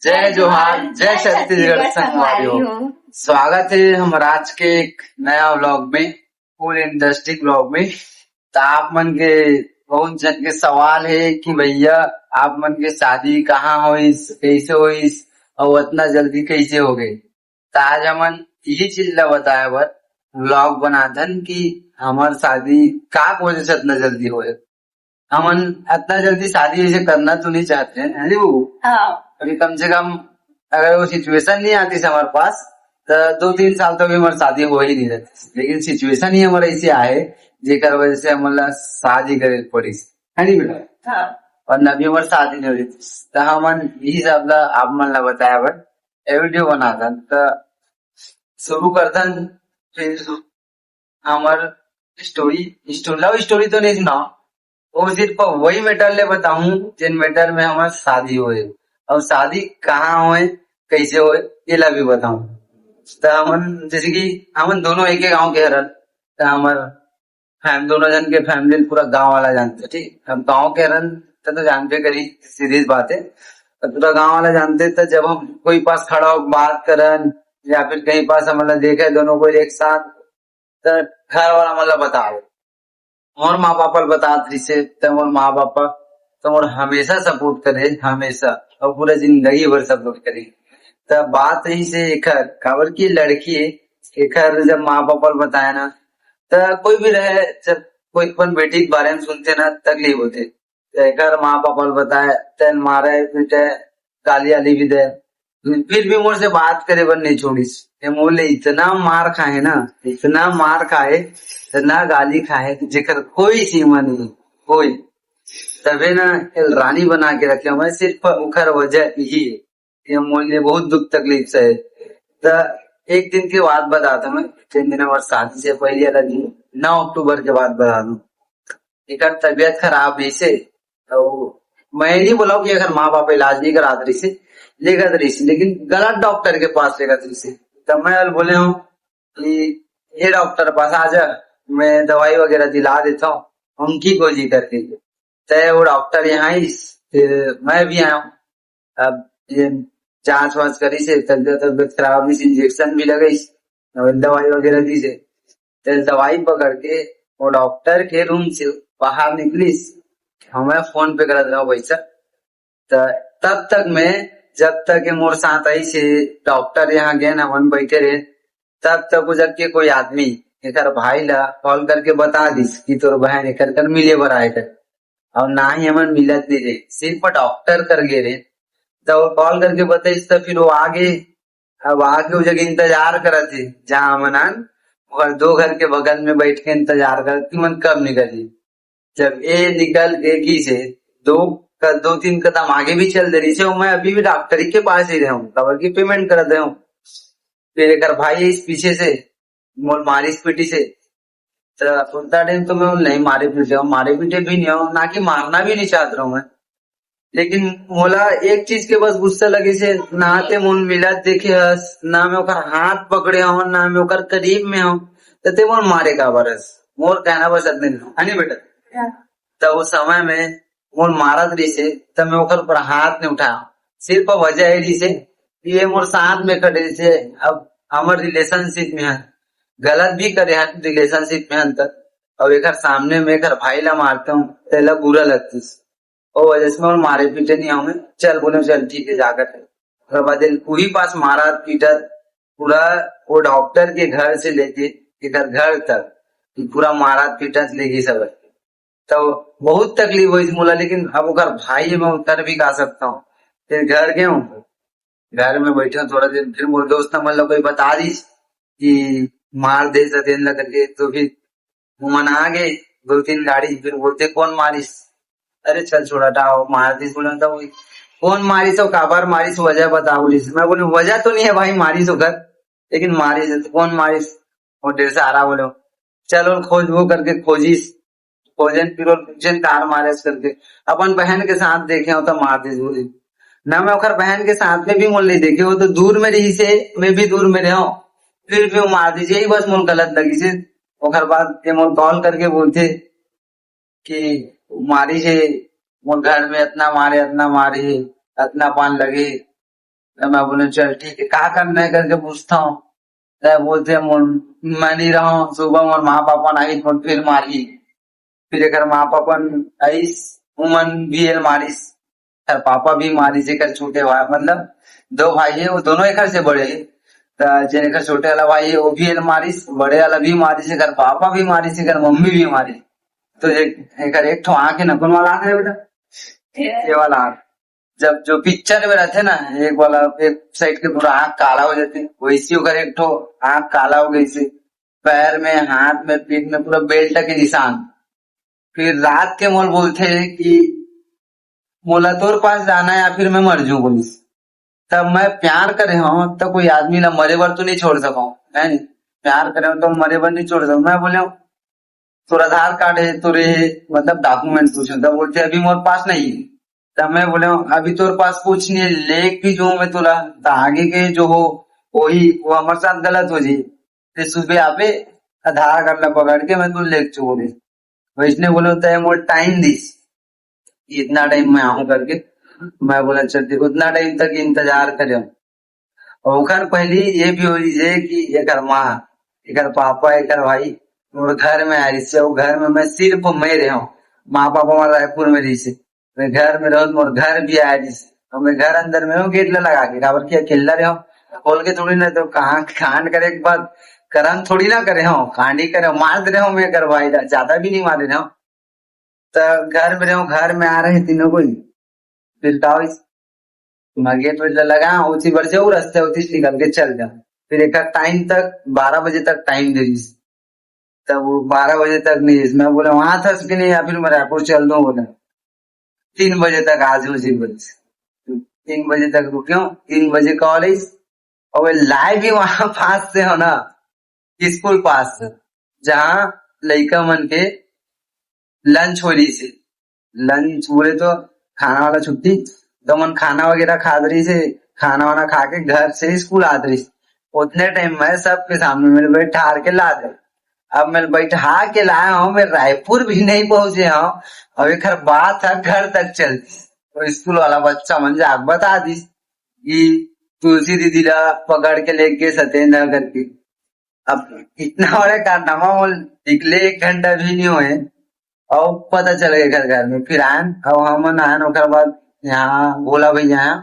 जय जोहार, जय छत्तीसगढ़ संगवारी हो। स्वागत है हमारा आज के एक नया व्लॉग में, फुल इंडस्ट्री व्लॉग में। तो आप मन के बहुत जन के सवाल है कि भैया आप मन के शादी कहाँ होइस, कैसे होइस और इतना जल्दी कैसे हो गई। तो आज हमन यही चीज ला बताए बर व्लॉग बनाथन कि हमार शादी का वजह से इतना जल्दी होए। हमन इतना जल्दी शादी ऐसे करना तो नहीं चाहते हैं, है नी बहू? अभी कम से कम अगर वो सिचुएशन नहीं आती थी हमारे पास तो 2-3 साल तो भी हमारी शादी हो ही नहीं रहती, लेकिन सिचुएशन ही हमारे ऐसे आए जेकर वजह से हमारा शादी करे पड़ी, है नी बेटा? और नबी हमारी शादी नहीं हुई तो हमन यही सब ला आप मन ला बताया बट वीडियो बनाता तो शुरू करता। फिर हमार स्टोरी लव स्टोरी तो नहीं सुनाओ, वो सिर्फ वही मैटर ले बताऊं जिन मैटर में हमार शादी होए और शादी कहाँ होए कैसे होए ये ला भी बताऊं। तो हमन जैसे कि हमन दोनों एक ही गांव के हरन, तो हमार दोनों जन के फैमिली पूरा गांव वाला जानते, ठीक। हम गांव के हरन तो जानते करी, सीधी सी बात है। तो पूरा गांव वाला जानते तो जब हम कोई पास खड़ा हो बात करन या फिर कहीं पास हम देखे दोनों को एक साथ, तो घर वाला मतलब बताओ और माँ पापा बता रही से तब और माँ पापा तो और हमेशा सपोर्ट करे, हमेशा और पूरा जिंदगी भर सपोर्ट करे। तब बात रही से एकर खबर की लड़की है, एकर जब माँ पापा बताया ना तो कोई भी रहे, जब कोई अपन बेटी के बारे में सुनते ना तकलीफ होते। तो एकर माँ पापा बताया तेन मारे पीटे गाली आली भी दे, फिर भी मोर से बात करे बन नहीं छोड़ीस। ये मोले इतना मार खाए ना, इतना मार खाए, इतना गाली खाए जेकर कोई सीमा नहीं, कोई। तबे ना रानी बना के रखे हमें, सिर्फ उखर वजह यही है कि मोले बहुत दुख तकलीफ से है। तो एक दिन की बात बताता मैं, 3 दिन हमारे शादी से पहले वाला दिन 9 अक्टूबर के बाद बता दूं। एक तबीयत खराब है से, तो मैं नहीं बोला कि अगर माँ बाप इलाज नहीं करा रही से लेकर रही से, लेकिन गलत डॉक्टर के पास लेकर रही से। तब मैं बोले हूँ कि ये डॉक्टर पास आ जा, मैं दवाई वगैरह दिला देता हूँ उनकी गोली करके। तय वो डॉक्टर यहाँ ही, फिर मैं भी आया हूँ। अब ये जांच वाच करी से, तबियत खराब हुई, इंजेक्शन भी लगाई और दवाई वगैरह दी से। तो दवाई पकड़ के वो डॉक्टर के रूम से बाहर निकली, हमें फोन पे कर रहा हूँ पैसा। तो तब तक मैं, जब तक मोर साथ आई से डॉक्टर यहाँ गए ना हम बैठे रहे, तब तक उजर के कोई आदमी एक भाई ला कॉल करके बता दिस कि तोर बहन एक कर मिले बर आए कर। और ना ही हमें मिलत नहीं रहे, सिर्फ डॉक्टर कर गे रहे। तो वो कॉल करके बताइस तो फिर वो आगे, अब आगे वो जगह इंतजार करत थे जहाँ हमन और 2 घर के बगल में बैठ के इंतजार करत कि मन कब निकली। जब ये निकल गई से 2-3 कदम आगे भी चल दे रही से, मैं अभी भी डॉक्टर के पास ही रहूं, खबर की पेमेंट कर दे हूँ। फिर एक भाई इस पीछे से मोल मारिस पीटी से, तो उतना टाइम तो मैं नहीं मारे पीटे हूँ, मारे पीटे भी नहीं हूँ, ना कि मारना भी नहीं चाहता हूँ मैं। लेकिन मोला एक चीज के बस गुस्सा लगे से, ना ते मोन मिलत देखे हस, ना मैं ओकर हाथ पकड़े हूँ, ना मैं ओकर करीब में हूँ, तो ते मोर मारे का बरस मोर कहना बस इतने है नी बेटा। तो उस समय में मोर मारत रही से, तब मैं ओकर ऊपर हाथ नहीं उठाया, सिर्फ वजह है रही से ये मोर साथ में खड़े से। अब हमार रिलेशनशिप में है, गलत भी करे हैं रिलेशनशिप में अंतर, अब एक सामने में एक भाई ला मारता हूँ तेला बुरा लगती, और वजह से मैं मारे पीटे नहीं आऊंगे। चल बोले चल ठीक है जाकर बाद पूरी पास मारा पीटा, पूरा वो डॉक्टर के घर से लेके घर तक पूरा मारा पीटा लेगी सब। तो बहुत तकलीफ हुई मोला, लेकिन अब ओकर भाई मैं कर भी गा सकता हूँ। फिर घर गए हूँ, घर में बैठे हूँ थोड़ा देर, फिर मोर दोस्त मतलब कोई बता दी कि मार दे सतेन लग करके, तो फिर वो मना गए 2-3 गाड़ी, फिर बोलते कौन मारिस, अरे चल छोड़ा टाओ मार दिस, बोला था वही कौन मारिस और काबर मारिस वजह बता बोलिस। मैं बोले वजह तो नहीं है भाई मारिस होकर, लेकिन मारिस है तो कौन मारिस, और ढेर सारा बोलो चलो खोज वो करके खोजिस, खोजन फिर और पूछन कार मारिस करके। अपन बहन के साथ देखे हो तो मार दिस बोली ना, मैं ओकर बहन के साथ में भी मोल नहीं देखे हो, तो दूर में रही से मैं भी दूर में रहा हूँ, फिर भी वो मार दीजिए, यही बस मोल गलत लगी से। ओकर बाद ये मोल कॉल करके बोलते कि मारी से मोर घर में इतना मारे इतना पान लगे, तो मैं बोले चल ठीक है, क्या करना है करके पूछता हूँ। तो बोलते हैं मैं नहीं रहा हूँ, सुबह मोर माँ पापा नहीं फिर मारी, फिर एक माँ पापा आईस उमन भी एल मारिस, तर पापा भी मारिस, एक छोटे भाई मतलब दो भाई है, वो दोनों एक से बड़े है। तो जेने का छोटे वाला भाई है वो भी एल मारिस, बड़े वाला भी मारिस, एक पापा भी मारिस, एक मम्मी भी मारी। तो एक ठो आंख है नकुल वाला आंख है बेटा, ये वाला आंख। जब जो पिक्चर में रहते ना, एक वाला एक साइड के पूरा आंख काला हो जाते, वैसी होकर एक ठो आंख काला हो गई से, पैर में हाथ में पीठ में पूरा बेल्ट के निशान। फिर रात के मोल बोलते हैं कि मोला तोर पास जाना है या फिर मैं मर जाऊं पुलिस। तब मैं प्यार करे हूँ तो कोई आदमी ना मरे बर तो नहीं छोड़ सका, है नी? प्यार करे हूं तो मरे बर नहीं छोड़ सकूं। मैं बोले तोर आधार कार्ड है तोरे, मतलब डॉक्यूमेंट पूछे, तब बोलते अभी मोर पास नहीं है। तब मैं बोले अभी तोर पास कुछ नहीं है, लेक भी जो मैं तुला तो आगे के जो हो वही वो हमारे साथ गलत हो जाए, फिर सुबह आवे आधार कार्ड ला पकड़ के मैं तू लेक छोड़े। वैष्णव बोले होता है मोर टाइम दिस, इतना टाइम मैं आऊं करके। मैं बोला चल ठीक, उतना टाइम तक इंतजार करे। और ओकर पहले ये भी हो रही है कि एकर माँ, एकर पापा, एकर भाई और घर में आ रही से, वो घर में मैं सिर्फ मैं रहा हूँ। माँ पापा हमारा रायपुर में रही से, मैं घर में रहूँ और घर भी आ रही से, और मैं घर अंदर में हूँ गेट लगा के, काबर की अकेला रहा हूँ, खोल के थोड़ी ना, तो कहाँ कांड करे के बाद करन थोड़ी ना करे हूँ, कांड ही करे हूँ, मार दे रहा हूँ मैं कर भाई, ज्यादा भी नहीं मारे रहा हूँ। तो घर में रहूँ, घर में आ रहे हैं तीनों को ही। फिर का हुई, मैं गेट वेट लगा उसी पर जाऊँ, रास्ते उसी से निकल के चल जाऊँ। फिर एक टाइम तक 12 बजे तक टाइम दे दी, तब वो 12 बजे तक नहीं, मैं बोला वहां था कि नहीं, या फिर मैं रायपुर चल दूँ, बोला 3 बजे तक आ जाऊँ उसी बजे। 3 बजे तक रुके हूँ, 3 बजे कॉलेज, और लाइव भी वहां पास से हो ना, स्कूल पास से, जहाँ लड़का मन के लंच हो रही से, लंच बोले तो खाना वाला छुट्टी, तो मन खाना वगैरह खा रही से, खाना वाना खा के घर से स्कूल आ रही। उतने टाइम में सबके सामने मेरे बैठा के ला दे। अब मैं बैठा के लाया हूँ, मैं रायपुर भी नहीं पहुंचे हूँ, अब एक बात है घर तक चलती, तो स्कूल वाला बच्चा मजाक बता दी कि तुलसी दीदी ला पकड़ के लेके सत्येंद्र करके। अब इतना बड़ा कारनामा बोल निकले 1 घंटा भी नहीं हुए, और पता चल गया घर घर में। फिर आयन, अब हम आयन ओकर बाद यहाँ भोला भैया आया,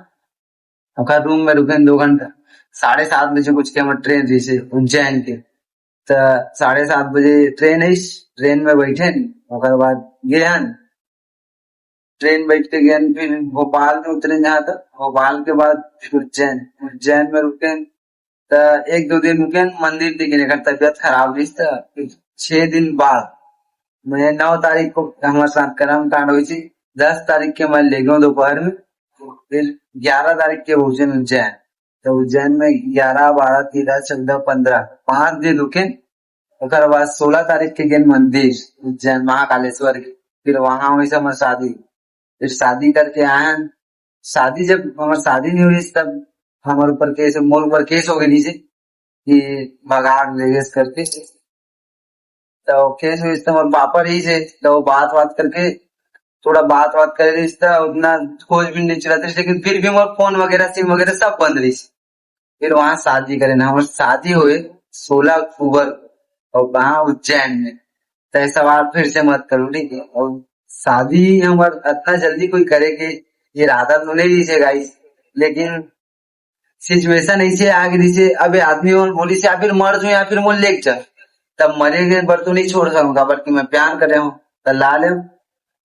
ओकर रूम में रुके 2 घंटा। 7:30 बजे कुछ के हमर ट्रेन रही से उज्जैन के, तो 7:30 बजे ट्रेन है, ट्रेन में बैठे न, ओकर बाद गए, ट्रेन बैठ के गए, फिर भोपाल में उतरे जहाँ तक, भोपाल के बाद फिर उज्जैन, उज्जैन में रुके, तो 1-2 दिन रुके, मंदिर दिखे, एकर तबियत खराब रही था। फिर 6 दिन बाद मैं 9 तारीख को हमारे साथ कर्म कांड हुई थी, 10 तारीख के मैं ले गया दोपहर में, फिर 11 तारीख के पहुंचे उज्जैन। तो उज्जैन में 11, 12, 13, 14, 15 5 दिन रुके। ओकर बाद 16 तारीख के गए मंदिर उज्जैन महाकालेश्वर के, फिर वहां हुई से हमार शादी, फिर शादी करके आए। शादी जब हमार शादी नहीं हुई तब हमारे ऊपर केस, मोर ऊपर केस हो गई से कि भगाड़ ले करके। तो केस हुई तो हमारे पापा रही से, तो वो बात बात करके थोड़ा बात बात कर रही था, उतना खोज भी नहीं चला था, लेकिन फिर भी हमारे फोन वगैरह सिम वगैरह सब बंद रही। फिर वहां शादी करे ना, हमारी शादी हुए 16 अक्टूबर, और वहां उज्जैन में। तो ये सवाल फिर से मत करो ठीक है। और शादी हमार इतना जल्दी कोई करे के ये इरादा तो नहीं रही है गाइस, लेकिन सिचुएशन ऐसे आ गई से, अब ये आदमी और बोली से या फिर मर जाऊं या फिर मोल लेके चल, तब मरे के बर तो नहीं छोड़ सकूंगा, बल्कि मैं प्यार करे हूँ तो ला ले।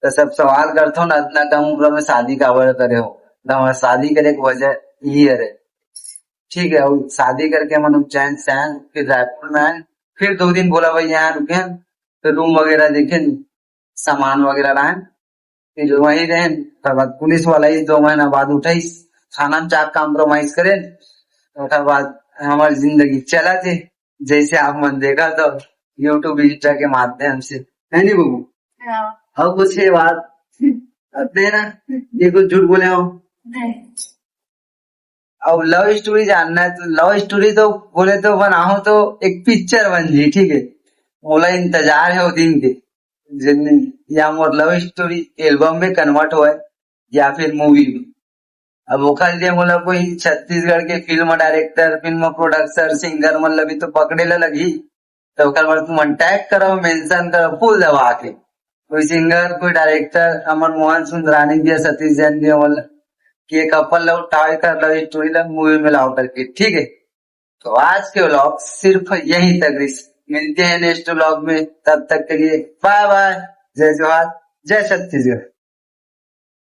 तो सब सवाल करता हूँ ना, इतना कम उम्र में शादी काबर करे हो, तो हमारा शादी करे की वजह ये है। ठीक है, और शादी करके हम उज्जैन से आए, फिर रायपुर में आए, फिर 2 दिन बोला भाई यहाँ रुके, फिर रूम वगैरह देखे, सामान वगैरह लाए, फिर वहीं रहे। उसके बाद पुलिस वाला ही 2 महीना बाद उठाई, खाना में चाक कॉम्प्रोमाइज करे, उसके बाद हमारी जिंदगी चला थे, जैसे आप मन देखा तो यूट्यूब इंस्टा के माध्यम से, है नहीं बबू? और कुछ है बात अब देना, ये कुछ झूठ बोले हो। अब लव स्टोरी जानना है तो लव स्टोरी तो बोले तो बनाओ तो एक पिक्चर बन जी ठीक है, मोला इंतजार है वो दिन के, जिन या मोर लव स्टोरी एल्बम में कन्वर्ट हुआ है या फिर मूवी में। अब ओखर लिए मोला कोई छत्तीसगढ़ के फिल्म डायरेक्टर, फिल्म प्रोडक्टर, सिंगर मन ला भी तो पकड़े ला लगही। तो ओकर बर तुमन टैग करो, मेंशन करो फुल दबा के। कोई सिंगर, कोई डायरेक्टर, अमर मोहन सुंदरानी भी है, सतीश जैन भी है, बोला कि एक कपल ला उठाए कर लो स्टोरी ला मूवी में लाओ करके, ठीक है। तो आज के व्लॉग सिर्फ यही तक रिस मिलते हैं नेक्स्ट व्लॉग में, तब तक के लिए बाय बाय, जय जोहार, जय छत्तीसगढ़।